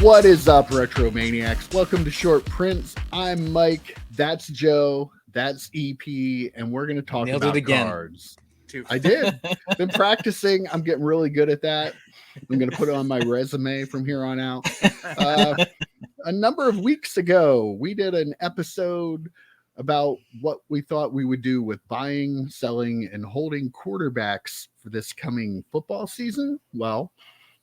What is up, Retro Maniacs? Welcome to Short Prints. I'm Mike. That's Joe. That's EP, and we're going to talk Nailed about it again. cards. I did. Been practicing. I'm getting really good at that. I'm going to put it on my resume from here on out. A number of weeks ago, we did an episode about what we thought we would do with buying, selling, and holding quarterbacks for this coming football season. Well,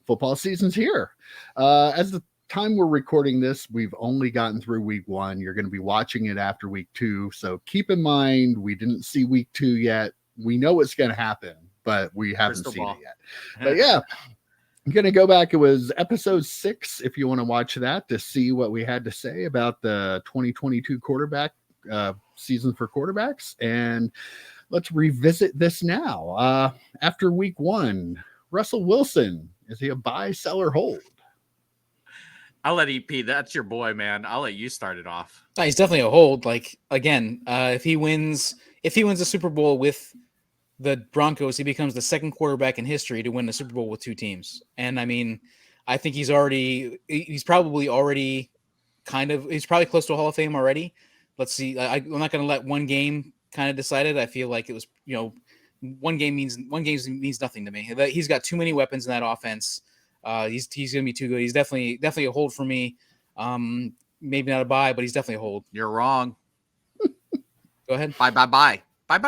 football season's here. As the time we're recording this, we've only gotten through week 1. You're going to be watching it after week 2. So keep in mind, we didn't see week 2 yet. We know what's going to happen, but we haven't seen it yet. But yeah, I'm going to go back. It was episode 6, if you want to watch that, to see what we had to say about the 2022 quarterback season for quarterbacks. And let's revisit this now. After week 1, Russell Wilson, is he a buy, sell, or hold? I'll let EP. That's your boy, man. I'll let you start it off. He's definitely a hold. Like, again, if he wins the Super Bowl with the Broncos, he becomes the second quarterback in history to win the Super Bowl with 2 teams. And I mean, I think he's probably close to a Hall of Fame already. Let's see. I'm not going to let one game kind of decide it. I feel like it was, one game means nothing to me. He's got too many weapons in that offense. He's going to be too good. He's definitely a hold for me. Maybe not a buy, but he's definitely a hold. You're wrong. Go ahead. Buy. Oh,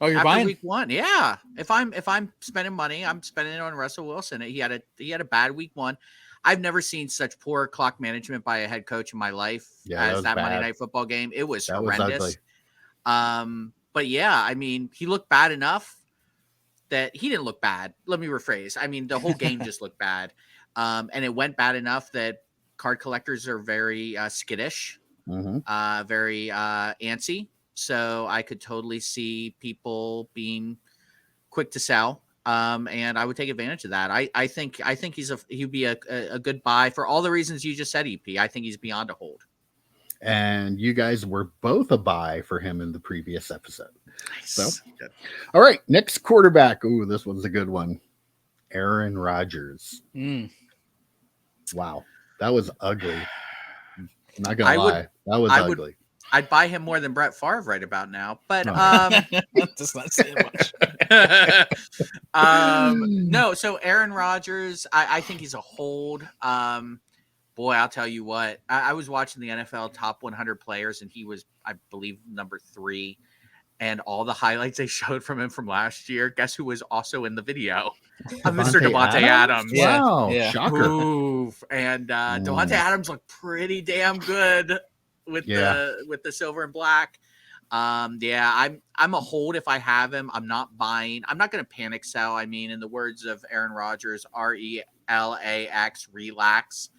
you're After buying week 1. Yeah. If I'm spending money, I'm spending it on Russell Wilson. He had a bad week 1. I've never seen such poor clock management by a head coach in my life as that Monday Night Football game. It was horrendous. But yeah, I mean, he looked bad enough that he didn't look bad. Let me rephrase. I mean, the whole game just looked bad. And it went bad enough that card collectors are very skittish, very antsy. So I could totally see people being quick to sell. And I would take advantage of that. I think he'd be a good buy for all the reasons you just said, EP. I think he's beyond a hold. And you guys were both a buy for him in the previous episode. Nice. So, all right, next quarterback. Ooh, this one's a good one. Aaron Rodgers. Wow, that was ugly. I'm not gonna lie, that was ugly. I'd buy him more than Brett Favre right about now, but does not say much. No. So Aaron Rodgers, I think he's a hold. Boy, I'll tell you what. I was watching the NFL top 100 players, and he was, I believe, number 3. And all the highlights they showed from him from last year, guess who was also in the video? Mr. Devonta Adams. Wow, yeah. Shocker. Oof. And Devonta Adams looked pretty damn good with the silver and black. I'm a hold if I have him. I'm not buying. I'm not going to panic sell. I mean, in the words of Aaron Rodgers, RELAX, relax.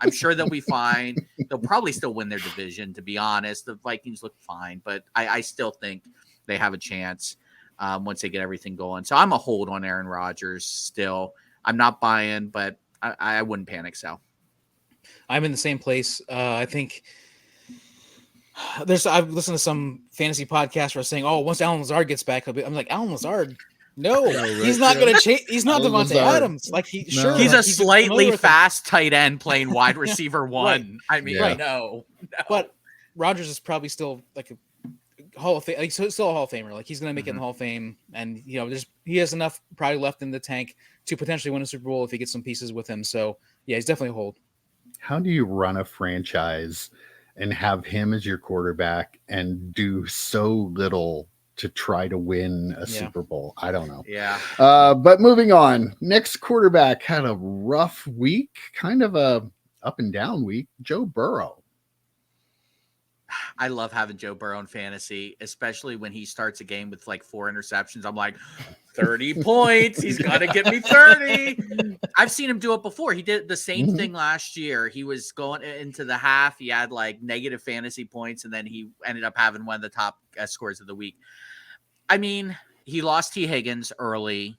I'm sure they'll be fine. They'll probably still win their division, to be honest. The Vikings look fine, but I still think they have a chance once they get everything going. So I'm a hold on Aaron Rodgers still. I'm not buying, but I wouldn't panic sell. I'm in the same place. I think I've listened to some fantasy podcasts where saying, "Oh, once Allen Lazard gets back, I'm like, Allen Lazard, no, he's not going to change. He's not Devonta Adams. Like he's a slightly fast tight end playing wide receiver 1. Right. I mean, no. But Rodgers is probably still like a Hall of Fame. Like, still a Hall of Famer. Like he's going to make it in the Hall of Fame, and he has enough probably left in the tank to potentially win a Super Bowl if he gets some pieces with him. So yeah, he's definitely a hold. How do you run a franchise and have him as your quarterback and do so little to try to win a Super Bowl? I don't know. Yeah. But moving on, next quarterback had a rough week, kind of a up and down week. Joe Burrow. I love having Joe Burrow in fantasy, especially when he starts a game with like 4 interceptions. I'm like, 30 points. He's got to get me 30. I've seen him do it before. He did the same thing last year. He was going into the half. He had like negative fantasy points, and then he ended up having one of the top scores of the week. I mean, he lost T. Higgins early.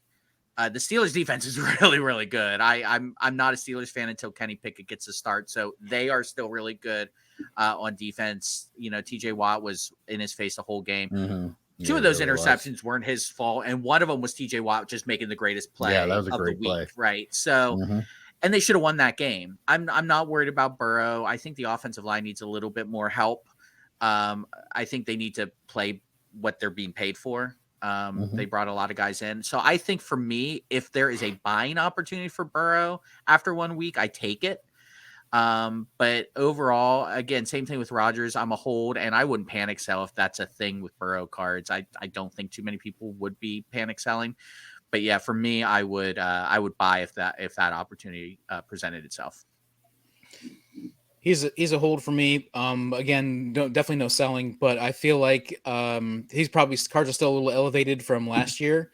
The Steelers defense is really, really good. I'm not a Steelers fan until Kenny Pickett gets a start. So they are still really good on defense. TJ Watt was in his face the whole game. Two of those interceptions weren't his fault, and one of them was TJ Watt just making the greatest play that was a of great the week, play. right? So And they should have won that game. I'm not worried about Burrow. I think the offensive line needs a little bit more help. I think they need to play what they're being paid for. They brought a lot of guys in. So I think for me, if there is a buying opportunity for Burrow after 1 week, I take it. But overall, again, same thing with Rodgers. I'm a hold, and I wouldn't panic sell if that's a thing with Burrow cards. I don't think too many people would be panic selling. But yeah, for me, I would buy if that opportunity presented itself. He's a hold for me. Again, definitely no selling, but I feel like he's probably cards are still a little elevated from last year.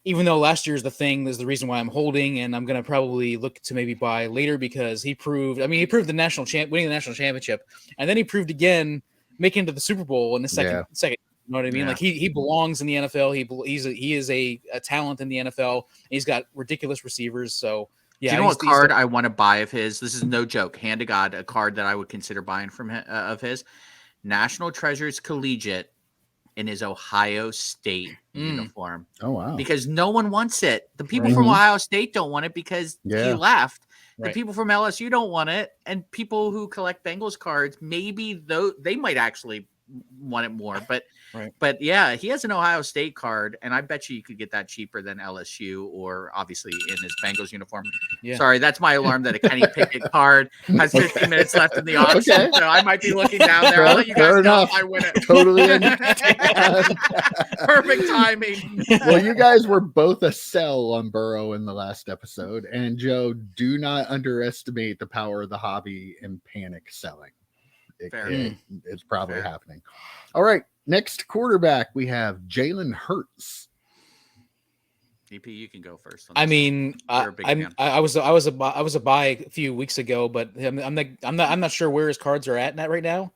Even though last year's the thing is the reason why I'm holding, and I'm gonna probably look to maybe buy later because he proved the winning the national championship, and then he proved again making it to the Super Bowl in the second. You know what I mean? Yeah. Like he belongs in the NFL. He is a talent in the NFL. He's got ridiculous receivers. So yeah. Do you know what card I want to buy of his? This is no joke. Hand to God, a card that I would consider buying from of his. National Treasures Collegiate in his Ohio State uniform. Oh wow! Because no one wants it. The people from Ohio State don't want it because he left. The people from LSU don't want it, and people who collect Bengals cards, maybe though they might actually want it more. But yeah, he has an Ohio State card, and I bet you could get that cheaper than LSU or obviously in his Bengals uniform. Yeah. Sorry, that's my alarm that a Kenny Pickett card has 15 minutes left in the auction, so I might be looking down there. I'll let you guys know if I win it. Totally perfect timing. Well, you guys were both a sell on Burrow in the last episode, and Joe, do not underestimate the power of the hobby and panic selling. It's probably happening. All right, next quarterback we have Jalen Hurts. EP, you can go first. I mean, I was a buy a few weeks ago, but I'm not sure where his cards are at right now.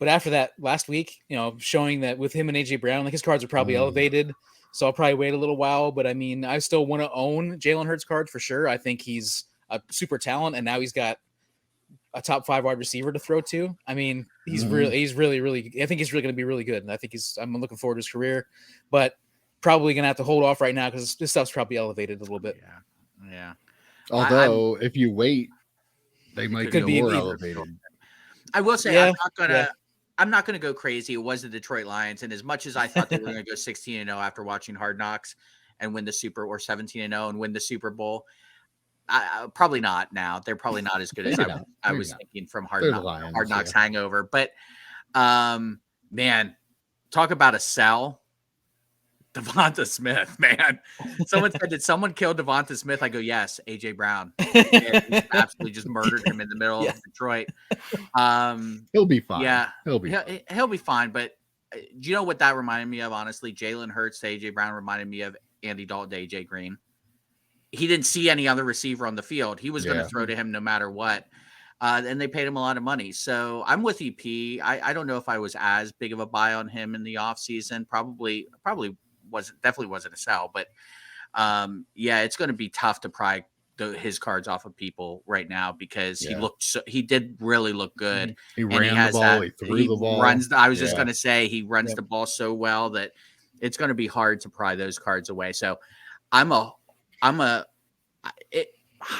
But after that last week, showing that with him and AJ Brown, like his cards are probably elevated. So I'll probably wait a little while. But I mean, I still want to own Jalen Hurts card for sure. I think he's a super talent, and now he's got a top 5 wide receiver to throw to. I mean, he's really, I think he's really going to be really good. And I think I'm looking forward to his career, but probably going to have to hold off right now because this stuff's probably elevated a little bit. Yeah. Although if you wait, they might be more elevated. I will say I'm not going to go crazy. It was the Detroit Lions. And as much as I thought they were going to go 16-0 after watching Hard Knocks and win the 17-0 and win the Super Bowl, probably not now. They're probably not as good as I was thinking from Hard Knocks hangover. But, man, talk about a sell. Devonta Smith, man. Someone said, did someone kill Devonta Smith? I go, yes, AJ Brown. Absolutely just murdered him in the middle of Detroit. He'll be fine. Yeah. He'll be fine. But do you know what that reminded me of, honestly? Jalen Hurts to AJ Brown reminded me of Andy Dalton to AJ Green. He didn't see any other receiver on the field. He was going to throw to him no matter what. And they paid him a lot of money. So I'm with EP. I don't know if I was as big of a buy on him in the offseason. Probably definitely wasn't a sell. But it's going to be tough to pry his cards off of people right now because he did really look good. He ran the ball. He threw the ball. I was just going to say he runs the ball so well that it's going to be hard to pry those cards away. So I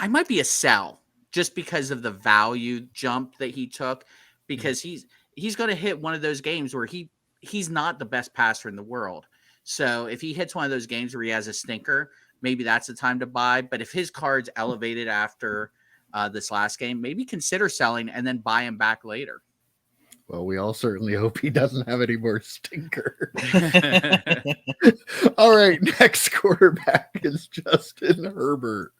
might be a sell just because of the value jump that he took, because he's going to hit one of those games where he's not the best passer in the world. So if he hits one of those games where he has a stinker, maybe that's the time to buy. But if his card's elevated after this last game, maybe consider selling and then buy him back later. Well, we all certainly hope he doesn't have any more stinker. All right, next quarterback is Justin Herbert.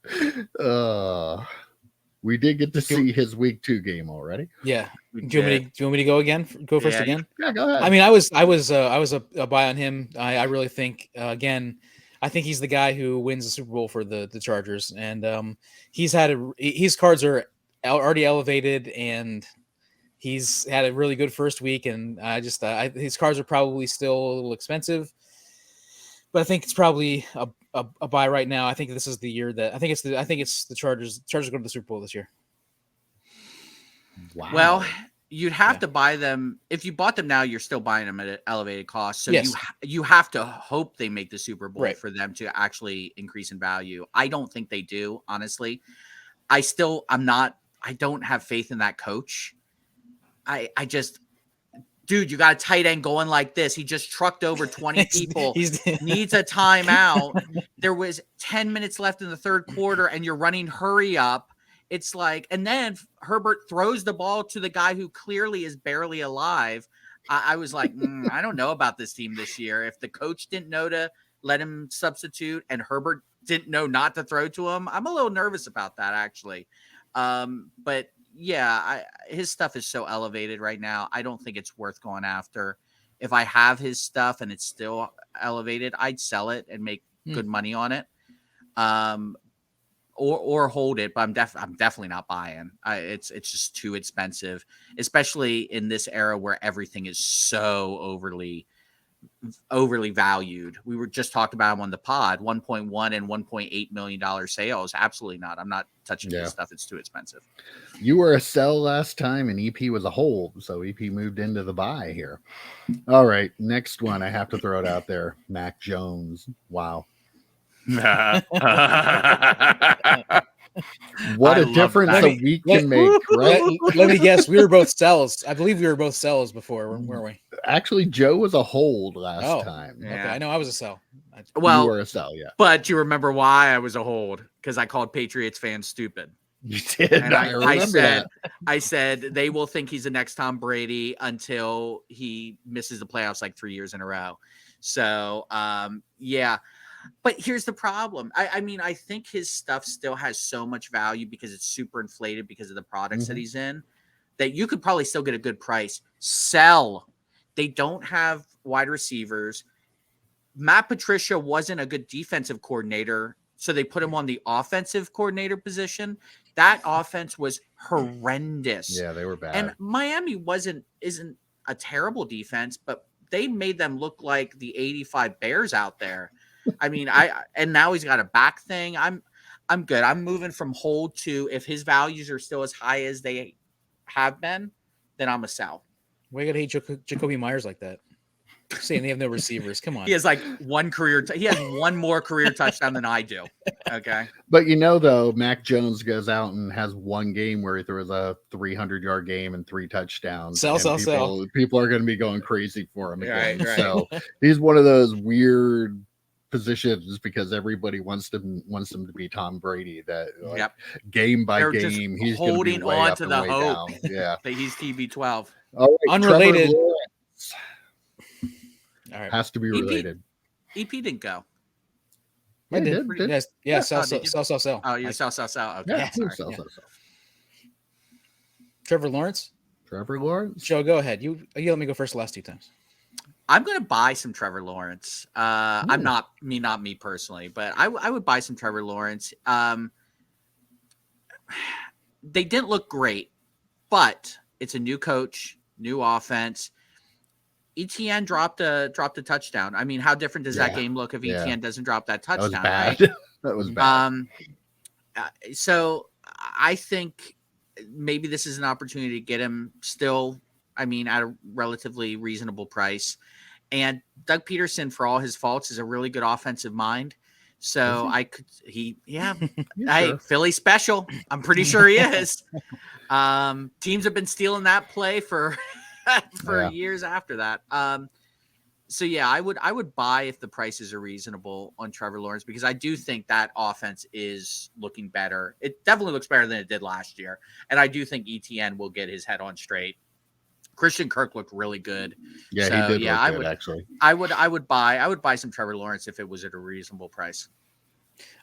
We did get to see his week 2 game already. Yeah. Do you want me to go again? Go first again? Yeah, go ahead. I mean, I was a buy on him. I really think again, I think he's the guy who wins the Super Bowl for the Chargers, and his cards are already elevated, and he's had a really good first week, and his cards are probably still a little expensive, but I think it's probably a buy right now. I think this is the year that I think it's the Chargers. Chargers go to the Super Bowl this year. Wow. Well, you'd have to buy them. If you bought them now, you're still buying them at an elevated cost. So you have to hope they make the Super Bowl for them to actually increase in value. I don't think they do, honestly. I don't have faith in that coach. I just, dude, you got a tight end going like this. He just trucked over 20 people. Needs a timeout. There was 10 minutes left in the third quarter, and you're running hurry up. It's like, and then Herbert throws the ball to the guy who clearly is barely alive. I was like, I don't know about this team this year. If the coach didn't know to let him substitute and Herbert didn't know not to throw to him, I'm a little nervous about that, actually. But yeah, his stuff is so elevated right now. I don't think it's worth going after. If I have his stuff and it's still elevated, I'd sell it and make good money on it. Or hold it, but I'm definitely not buying. It's just too expensive, especially in this era where everything is so overly valued. We were just talking about him on the pod, 1.1 and $1.8 million sales. Absolutely not. I'm not touching this stuff. It's too expensive. You were a sell last time, and EP was a hold, so EP moved into the buy here. All right, next one. I have to throw it out there. Mac Jones. Wow. What a difference a week can make, right? Let me guess. We were both sells. I believe we were both sells before, weren't we? Actually, Joe was a hold last time. Yeah. Okay, I know I was a sell. Well, you were a sell, yeah. But you remember why I was a hold? Because I called Patriots fans stupid. You did. And I said they will think he's the next Tom Brady until he misses the playoffs like 3 years in a row. So, yeah. But here's the problem. I mean, I think his stuff still has so much value because it's super inflated because of the products that he's in, that you could probably still get a good price. Sell. They don't have wide receivers. Matt Patricia wasn't a good defensive coordinator, so they put him on the offensive coordinator position. That offense was horrendous. Yeah, they were bad. And Miami isn't a terrible defense, but they made them look like the 85 Bears out there. I mean, and now he's got a back thing. I'm good. I'm moving from hold to, if his values are still as high as they have been, then I'm a sell. Why you gotta hate Jacoby Myers like that? Saying they have no receivers. Come on. He has like one career. He has one more career touchdown than I do. Okay. But though, Mac Jones goes out and has one game where he throws a 300-yard game and 3 touchdowns. Sell. People are going to be going crazy for him again. Right. So he's one of those weird positions because everybody wants him to be Tom Brady. That game by They're game, he's holding on to the hope. Down. Yeah, that he's TB12. All right, unrelated. All right, has to be related. EP didn't go. I did. Yeah. Sell. Oh, you sell. Okay. Yeah, sell. Trevor Lawrence. Joe, go ahead. You let me go first the last 2 times. I'm going to buy some Trevor Lawrence. I'm not me personally, but I would buy some Trevor Lawrence. They didn't look great, but it's a new coach, new offense. ETN dropped a touchdown. I mean, how different does that game look if ETN doesn't drop that touchdown? That was bad. Right? That was bad. So I think maybe this is an opportunity to get him still, at a relatively reasonable price. And Doug Peterson, for all his faults, is a really good offensive mind. So hey, Philly special. I'm pretty sure he is. Teams have been stealing that play for years after that. So yeah, I would buy if the prices are reasonable on Trevor Lawrence, because I do think that offense is looking better. It definitely looks better than it did last year. And I do think ETN will get his head on straight. Christian Kirk looked really good. Yeah, so, he did look good, actually. I would buy some Trevor Lawrence if it was at a reasonable price.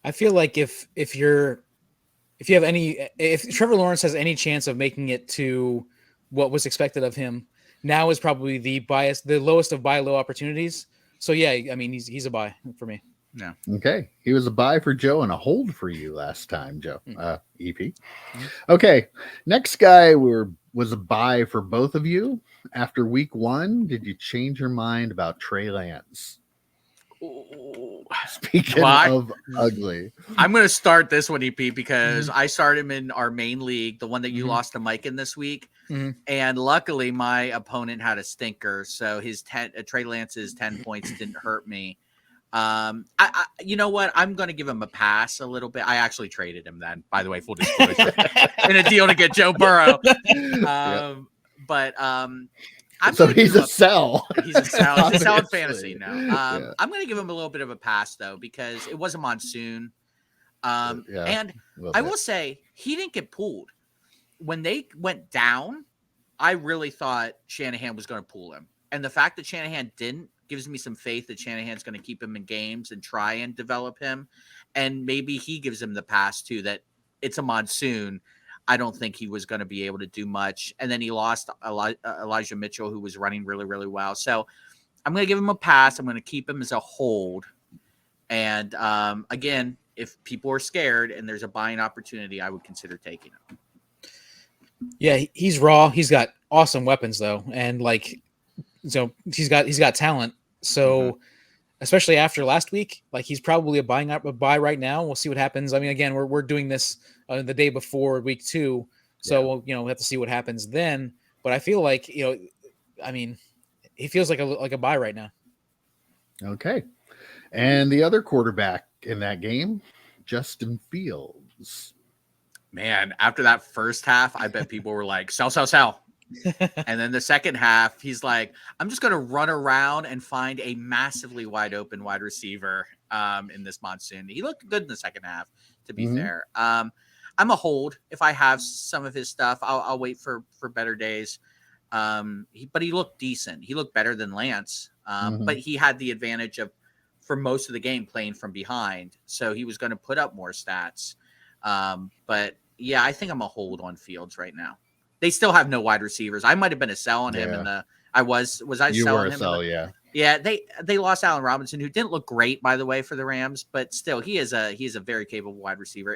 I feel like if Trevor Lawrence has any chance of making it to what was expected of him, now is probably the lowest of buy low opportunities. So yeah, he's a buy for me. Yeah. Okay. He was a buy for Joe and a hold for you last time, Joe. EP. Okay. Next guy was a buy for both of you. After week 1, did you change your mind about Trey Lance? Speaking of ugly. I'm going to start this one, EP, because I started him in our main league, the one that you lost to Mike in this week. And luckily my opponent had a stinker. So his Trey Lance's 10 points didn't hurt me. You know what? I'm going to give him a pass a little bit. I actually traded him then, by the way, full disclosure, in a deal to get Joe Burrow. So he's a sell. He's a sell. He's a sell in fantasy now. I'm going to give him a little bit of a pass though, because it was a monsoon. And I will say he didn't get pulled when they went down. I really thought Shanahan was going to pull him, and the fact that Shanahan didn't gives me some faith that Shanahan's going to keep him in games and try and develop him. And maybe he gives him the pass too, that it's a monsoon. I don't think he was going to be able to do much. And then he lost Elijah Mitchell, who was running really, really well. So I'm going to give him a pass. I'm going to keep him as a hold. And again, if people are scared and there's a buying opportunity, I would consider taking him. Yeah, he's raw. He's got awesome weapons though. And so he's got talent. So especially after last week, he's probably a buy right now. We'll see what happens. I mean, again, we're doing this the day before week 2, so we'll have to see what happens then. But I feel like I mean, he feels like a buy right now. Okay, and the other quarterback in that game, Justin Fields. Man, after that first half, I bet people were like, sell. And then the second half, he's like, I'm just going to run around and find a massively wide open wide receiver in this monsoon. He looked good in the second half, to be fair. I'm a hold. If I have some of his stuff, I'll wait for better days. But he looked decent. He looked better than Lance. But he had the advantage of, for most of the game, playing from behind. So he was going to put up more stats. But yeah, I think I'm a hold on Fields right now. They still have no wide receivers. I might have been a sell on him in the. Was I you selling were a him? Sell, Yeah. They lost Allen Robinson, who didn't look great, by the way, for the Rams, but still he is a very capable wide receiver.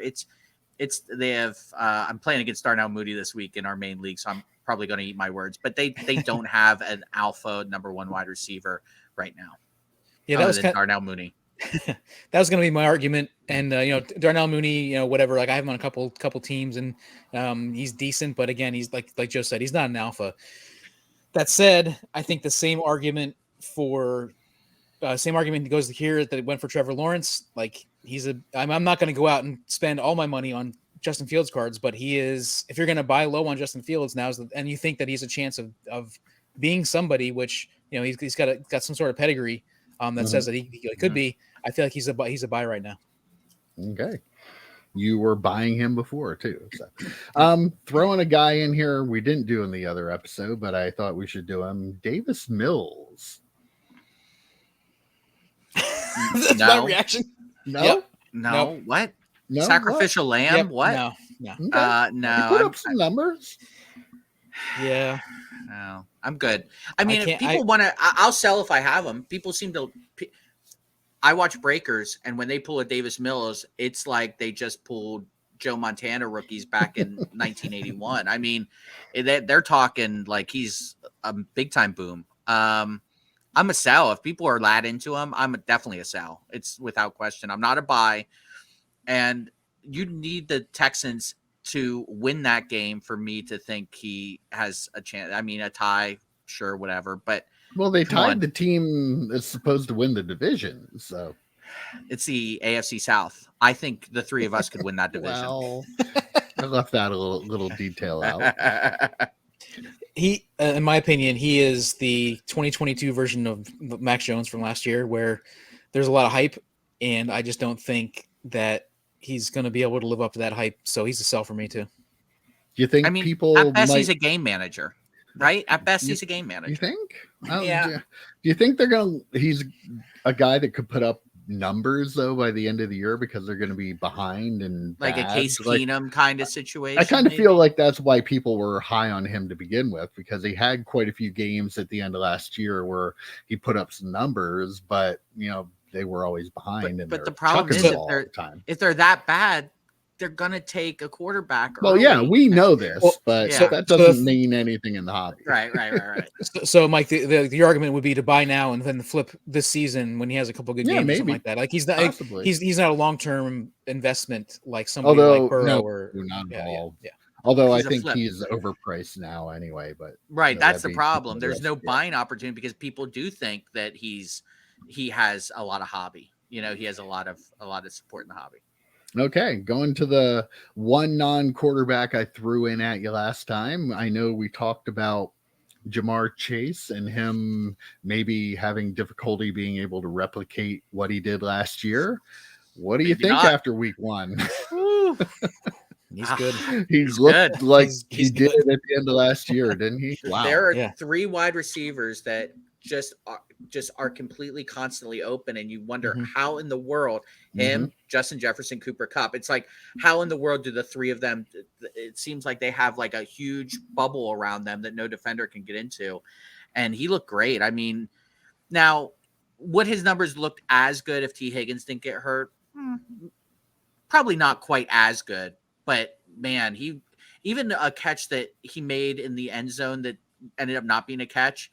They have. I'm playing against Darnell Mooney this week in our main league, so I'm probably going to eat my words. But they don't have an alpha number 1 wide receiver right now. Yeah, that was Darnell Mooney. That was going to be my argument. And Darnell Mooney, whatever. I have him on a couple teams, and he's decent. But again, he's like Joe said, he's not an alpha. That said, I think the same argument goes here that it went for Trevor Lawrence. I'm not going to go out and spend all my money on Justin Fields cards, but he is. If you're going to buy low on Justin Fields now, and you think that he's a chance of being somebody, which he's got some sort of pedigree that says that he could be. I feel like he's a buy right now. Okay. You were buying him before too. So throwing a guy in here we didn't do in the other episode, but I thought we should do him. Davis Mills. That's my reaction. No? Yep. No. Nope. What? No. Sacrificial lamb? Yep. What? No. Okay. No. You put up some numbers. Yeah. No, I'm good. I mean, if people want to, I'll sell if I have them. People seem to. I watch Breakers, and when they pull a Davis Mills, it's like they just pulled Joe Montana rookies back in 1981. I mean, they're talking like he's a big time boom. I'm a sell. If people are lad into him, I'm definitely a sell. It's without question. I'm not a buy. And you need the Texans to win that game for me to think he has a chance. I mean, a tie, sure, whatever. But they tied the team that's supposed to win the division. So it's the AFC South. I think the three of us could win that division. Well, I left that a little detail out. He, in my opinion, he is the 2022 version of Max Jones from last year, where there's a lot of hype, and I just don't think that he's going to be able to live up to that hype. So he's a sell for me too. Do you think people at best might... he's a game manager, right? At best he's a game manager. You think? Yeah. Do you think he's a guy that could put up numbers though by the end of the year because they're going to be behind and like bad? A Case Keenum kind of situation? I kind of feel like that's why people were high on him to begin with, because he had quite a few games at the end of last year where he put up some numbers, but they were always behind. But the problem is if they're that bad, they're going to take a quarterback. Well, yeah, we know this, but that doesn't mean anything in the hobby. Right. So Mike, the argument would be to buy now and then flip this season when he has a couple good games or something like that. Like he's not a long-term investment like somebody like Burrow not at all. Yeah. Although I think he's overpriced now anyway, but that's the problem. There's no buying opportunity because people do think that he's he has a lot of hobby. He has a lot of support in the hobby. Okay, going to the one non-quarterback I threw in at you last time. I know we talked about Jamar Chase and him maybe having difficulty being able to replicate what he did last year. What do you think after week 1? He's good. He's looked good. Like he did at the end of last year, didn't he? Wow. There are 3 wide receivers that just are completely constantly open, and you wonder how in the world him, Justin Jefferson, Cooper Kupp. It's like, how in the world do the 3 of them? It seems like they have like a huge bubble around them that no defender can get into, and he looked great. I mean, now would his numbers looked as good if T. Higgins didn't get hurt? Probably not quite as good, but man, even a catch that he made in the end zone that ended up not being a catch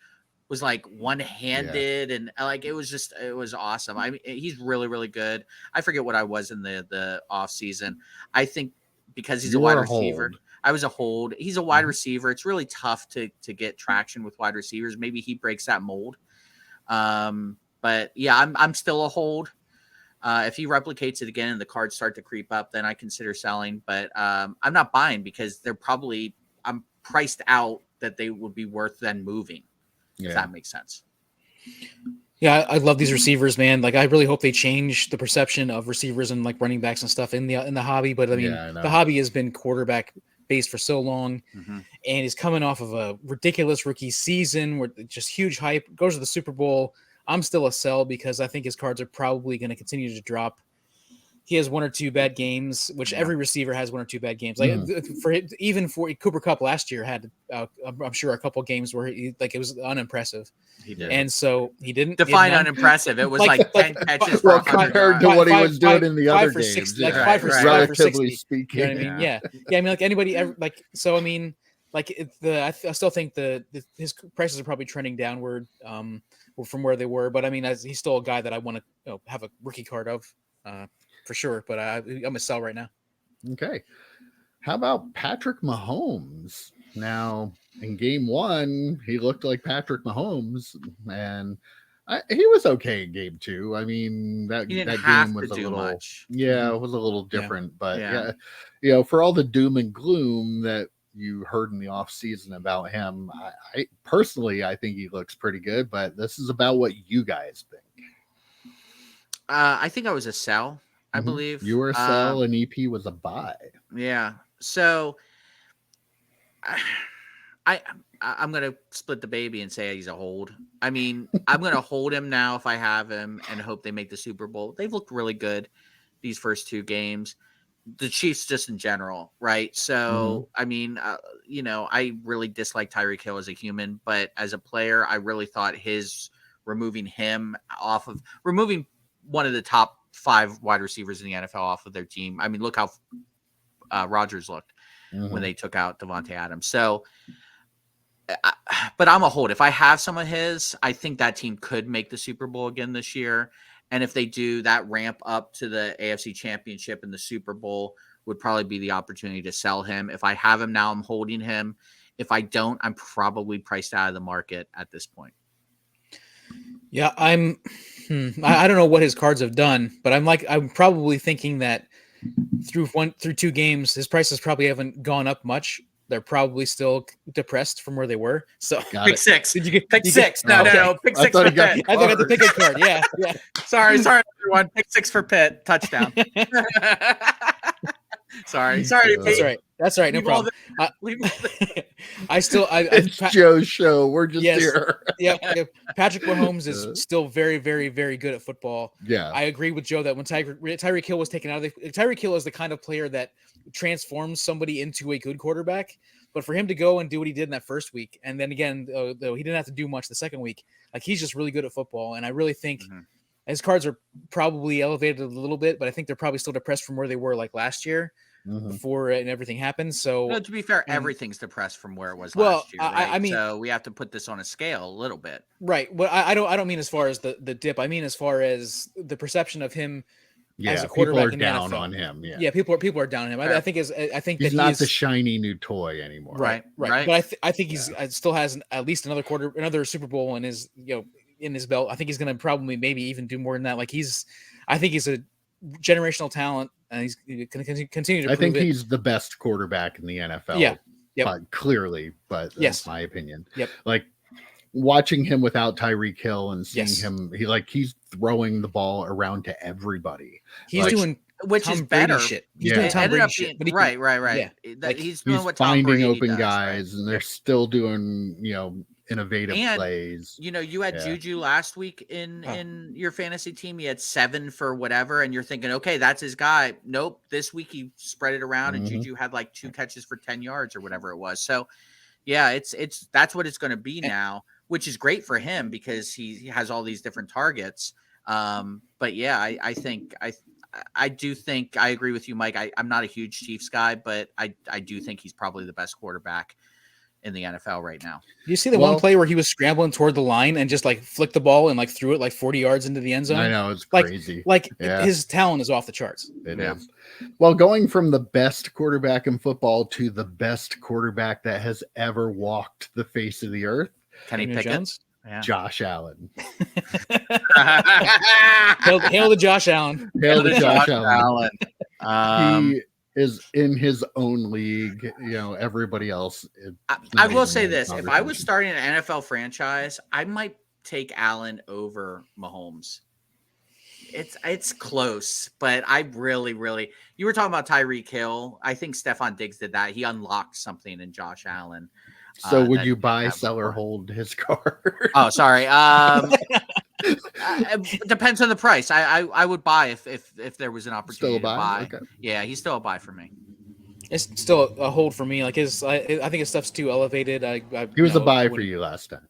was like one-handed, and like it was awesome. I mean, he's really, really good. I forget what I was in the off season. I think because he's a wide receiver, I was a hold. He's a wide receiver. It's really tough to get traction with wide receivers. Maybe he breaks that mold. But yeah, I'm still a hold. If he replicates it again and the cards start to creep up, then I consider selling. But I'm not buying because I'm priced out that they would be worth then moving. If that makes sense. Yeah, I love these receivers, man. Like, I really hope they change the perception of receivers and like running backs and stuff in the hobby. But I mean, the hobby has been quarterback based for so long, and he's coming off of a ridiculous rookie season where just huge hype, goes to the Super Bowl. I'm still a sell because I think his cards are probably going to continue to drop. He has 1 or 2 bad games, which every receiver has 1 or 2 bad games. Like for Cooper Kupp last year had, I'm sure, a couple games where it was unimpressive. He did, and so he didn't define unimpressive. It was like 10 catches for compared to what he was doing in the other games. 60, like 5 for 60, relatively speaking. You know what I mean? Yeah. I mean, like anybody ever like. So I mean, like I still think his prices are probably trending downward from where they were. But I mean, he's still a guy that I want to have a rookie card of. For sure, but I'm a sell right now. Okay. How about Patrick Mahomes? Now, in game 1, he looked like Patrick Mahomes, and he was okay in game 2. I mean, that game was a little, it was a little different, but for all the doom and gloom that you heard in the off season about him, I personally, I think he looks pretty good, but this is about what you guys think. I think I was a sell. I believe you were a sell and EP was a buy. Yeah. So I'm going to split the baby and say he's a hold. I mean, I'm going to hold him now if I have him and hope they make the Super Bowl. They've looked really good these first 2 games. The Chiefs just in general, right? So, I mean, I really dislike Tyreek Hill as a human, but as a player, I really thought removing one of the top 5 wide receivers in the NFL off of their team. I mean, look how Rodgers looked when they took out Devonta Adams. So, but I'm a hold. If I have some of his, I think that team could make the Super Bowl again this year. And if they do, that ramp up to the AFC Championship and the Super Bowl would probably be the opportunity to sell him. If I have him now, I'm holding him. If I don't, I'm probably priced out of the market at this point. Yeah, I don't know what his cards have done, but I'm probably thinking that through 2 games, his prices probably haven't gone up much. They're probably still depressed from where they were. So pick 6. Did you get pick 6? No. Pick 6 for Pitt. I thought I got the pick a card. Yeah. Sorry, everyone. Pick 6 for Pitt. Touchdown. Sorry. That's right. No problem. It's Joe's show. We're just here. Yeah. Patrick Mahomes is still very, very, very good at football. Yeah. I agree with Joe that when Tyreek Hill was taken out of Tyreek Hill is the kind of player that transforms somebody into a good quarterback. But for him to go and do what he did in that first week, and then again, though he didn't have to do much the second week, like he's just really good at football. And I really think his cards are probably elevated a little bit, but I think they're probably still depressed from where they were like last year. Before and everything happened. So to be fair, everything's depressed from where it was last year. Right? I mean, so we have to put this on a scale a little bit. Right. Well, I don't mean as far as the dip. I mean as far as the perception of him as a quarterback in the down NFL. On him. Yeah, people are down on him. I think he's that not the shiny new toy anymore. Right. But I think he's still has at least another Super Bowl in his in his belt. I think he's going to probably maybe even do more than that. Like I think he's a generational talent, and he's going to continue to. I think he's the best quarterback in the NFL. Yeah, yep. Clearly, but that's my opinion. Yep. Like watching him without Tyreek Hill and seeing him, he's throwing the ball around to everybody. He's doing. Which Tom is Brady better. Shit. He's doing Tom Brady shit. Right. Yeah. Like, he's doing what Tom finding Brady open does, guys, and they're still doing, innovative plays. You had Juju last week in your fantasy team. He had 7 for whatever, and you're thinking, okay, that's his guy. Nope. This week he spread it around, and Juju had like 2 catches for 10 yards or whatever it was. So, yeah, that's what it's going to be now, which is great for him because he has all these different targets. But yeah, I do think I agree with you, Mike. I'm not a huge Chiefs guy, but I do think he's probably the best quarterback in the NFL right now. You see the one play where he was scrambling toward the line and just like flicked the ball and like threw it like 40 yards into the end zone? I know, it's crazy. His talent is off the charts. It is. Well, going from the best quarterback in football to the best quarterback that has ever walked the face of the earth. Kenny Pickett. Yeah. Josh Allen. Hail to Josh Allen. Hail to Josh Allen. He is in his own league. Everybody else. I will say this: if I was starting an NFL franchise, I might take Allen over Mahomes. It's close, but I really, you were talking about Tyreek Hill. I think Stephon Diggs did that. He unlocked something in Josh Allen. So would you buy, sell, or hold his car? Oh, sorry. It depends on the price. I would buy if there was an opportunity to buy. Okay. Yeah, he's still a buy for me. It's still a hold for me. Like I think his stuff's too elevated. He was a buy for you last time.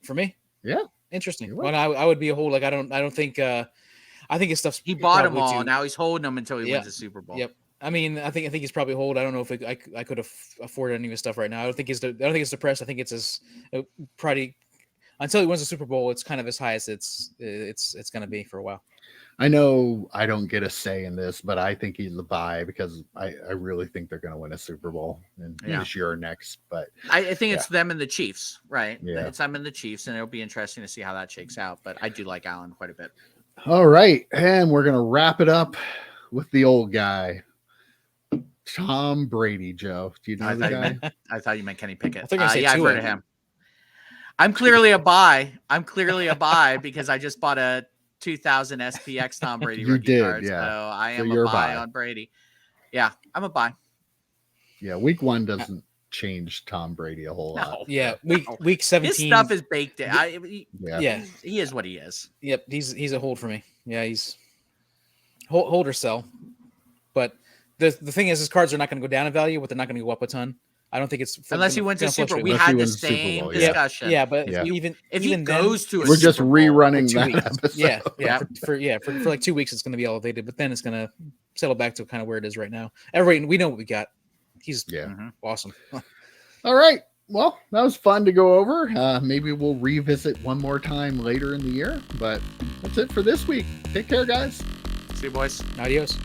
For me? Yeah. Interesting. Well, I would be a hold. Like I don't think. I think his stuff's. He bought them all. Now he's holding them until he wins the Super Bowl. Yep. I mean, I think he's probably hold. I don't know if I could afford any of his stuff right now. I don't think it's depressed. I think it's as probably until he wins the Super Bowl. It's kind of as high as it's going to be for a while. I know I don't get a say in this, but I think he's a buy because I really think they're going to win a Super Bowl this year or next. But I think it's them and the Chiefs, right? Yeah. It's them and the Chiefs, and it'll be interesting to see how that shakes out. But I do like Allen quite a bit. All right, and we're going to wrap it up with the old guy. Tom Brady, Joe. Do you know the guy? I thought you meant Kenny Pickett. Yeah, I've heard of him. I'm clearly a buy. Because I just bought a 2000 SPX Tom Brady rookie card. Yeah. So I am a buy on Brady. Yeah, I'm a buy. Yeah, week 1 doesn't change Tom Brady a whole lot. Yeah, week 17. His stuff is baked in. He is what he is. Yep, he's a hold for me. Yeah, he's hold or sell. But the thing is, his cards are not going to go down in value, but they're not going to go up a ton. I don't think it's unless he wins a Super Bowl. We had the same discussion. Yeah, but even goes to a we're just rerunning that episode. For like 2 weeks, it's going to be elevated, but then it's going to settle back to kind of where it is right now. Everybody, we know what we got. He's awesome. All right. Well, that was fun to go over. Maybe we'll revisit one more time later in the year, but that's it for this week. Take care, guys. See you, boys. Adios.